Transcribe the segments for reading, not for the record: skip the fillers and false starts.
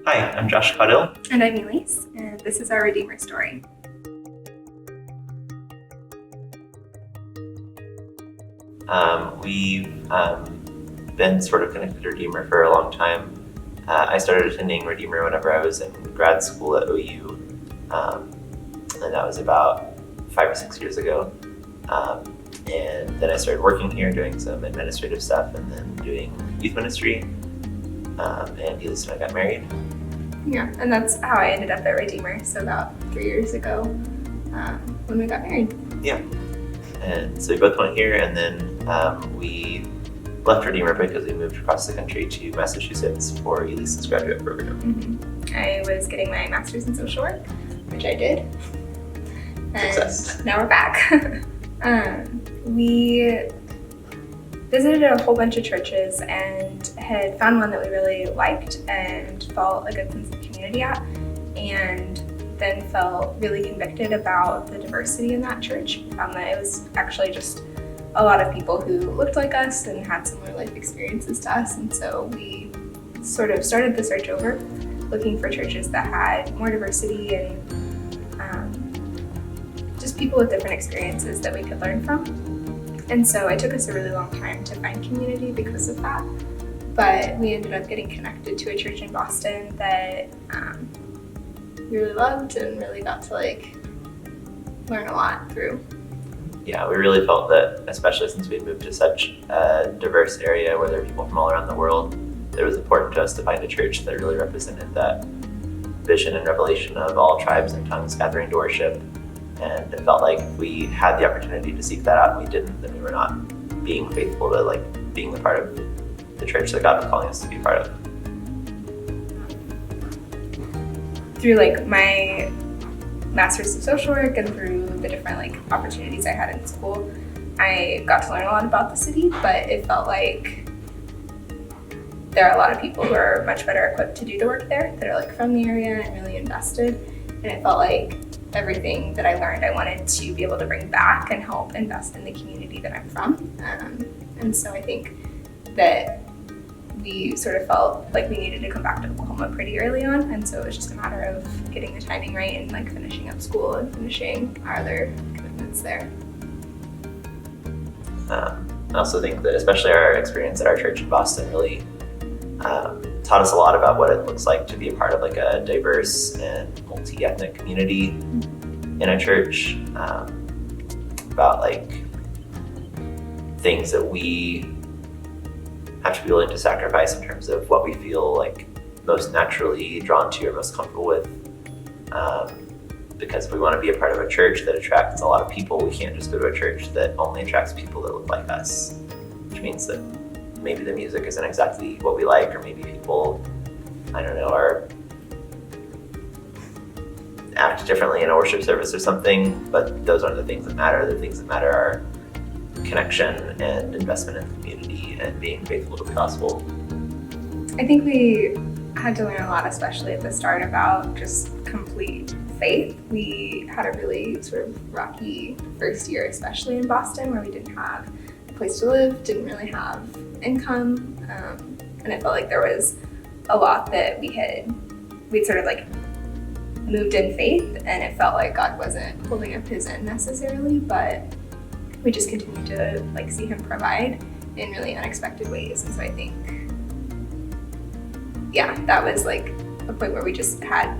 Hi, I'm Josh Caudill. And I'm Elise, and this is our Redeemer story. We've been sort of connected to Redeemer for a long time. I started attending Redeemer whenever I was in grad school at OU, and that was about 5 or 6 years ago. And then I started working here, doing some administrative stuff, and then doing youth ministry. And Elise and I got married. Yeah, and that's how I ended up at Redeemer, so about 3 years ago when we got married. Yeah. And so we both went here, and then we left Redeemer because we moved across the country to Massachusetts for Elise's graduate program. Mm-hmm. I was getting my master's in social work, which I did. And Success. now we're back. We visited a whole bunch of churches and had found one that we really liked and felt a good sense of community at, and then felt really convicted about the diversity in that church. Found that it was actually just a lot of people who looked like us and had similar life experiences to us, and so we sort of started the search over, looking for churches that had more diversity and just people with different experiences that we could learn from. And so it took us a really long time to find community because of that, but we ended up getting connected to a church in Boston that we really loved and really got to learn a lot through. Yeah, we really felt that, especially since we moved to such a diverse area where there are people from all around the world, that it was important to us to find a church that really represented that vision and revelation of all tribes and tongues gathering to worship. And it felt like if we had the opportunity to seek that out and we didn't, then we were not being faithful to being a part of the church that God was calling us to be part of. Through my master's of social work and through the different opportunities I had in school, I got to learn a lot about the city, but it felt like there are a lot of people who are much better equipped to do the work there, that are from the area and really invested. And it felt like everything that I learned, I wanted to be able to bring back and help invest in the community that I'm from. And so I think that we sort of felt like we needed to come back to Oklahoma pretty early on, and so it was just a matter of getting the timing right and finishing up school and finishing our other commitments there. I also think that especially our experience at our church in Boston really taught us a lot about what it looks like to be a part of a diverse and multi-ethnic community in a church, about things that we have to be willing to sacrifice in terms of what we feel most naturally drawn to or most comfortable with. Because if we want to be a part of a church that attracts a lot of people, we can't just go to a church that only attracts people that look like us, which means that maybe the music isn't exactly what we like, or maybe people, act differently in a worship service or something, but those aren't the things that matter. The things that matter are connection and investment in the community and being faithful to the gospel. I think we had to learn a lot, especially at the start, about just complete faith. We had a really sort of rocky first year, especially in Boston, where we didn't have a place to live, didn't really have income, and it felt like there was a lot that we'd sort of moved in faith, and it felt like God wasn't holding up his end necessarily, but we just continued to see him provide in really unexpected ways. And so I think, that was a point where we just had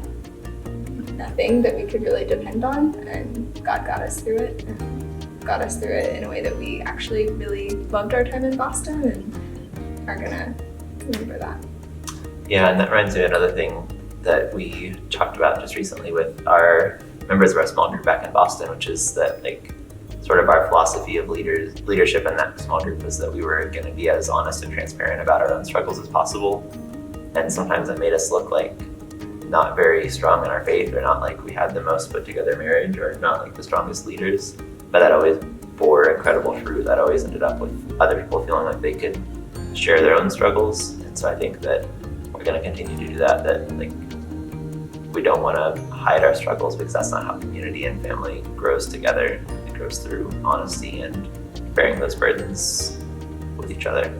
nothing that we could really depend on, and God got us through it, and got us through it in a way that we actually really loved our time in Boston and are gonna remember that. Yeah, and that reminds me of another thing that we talked about just recently with our members of our small group back in Boston, which is that sort of our philosophy of leadership in that small group was that we were going to be as honest and transparent about our own struggles as possible. And sometimes that made us look not very strong in our faith, or not we had the most put together marriage, or not the strongest leaders. But that always bore incredible fruit. That always ended up with other people feeling like they could share their own struggles. And so I think that we're going to continue to do that we don't want to hide our struggles, because that's not how community and family grows together. It grows through honesty and bearing those burdens with each other.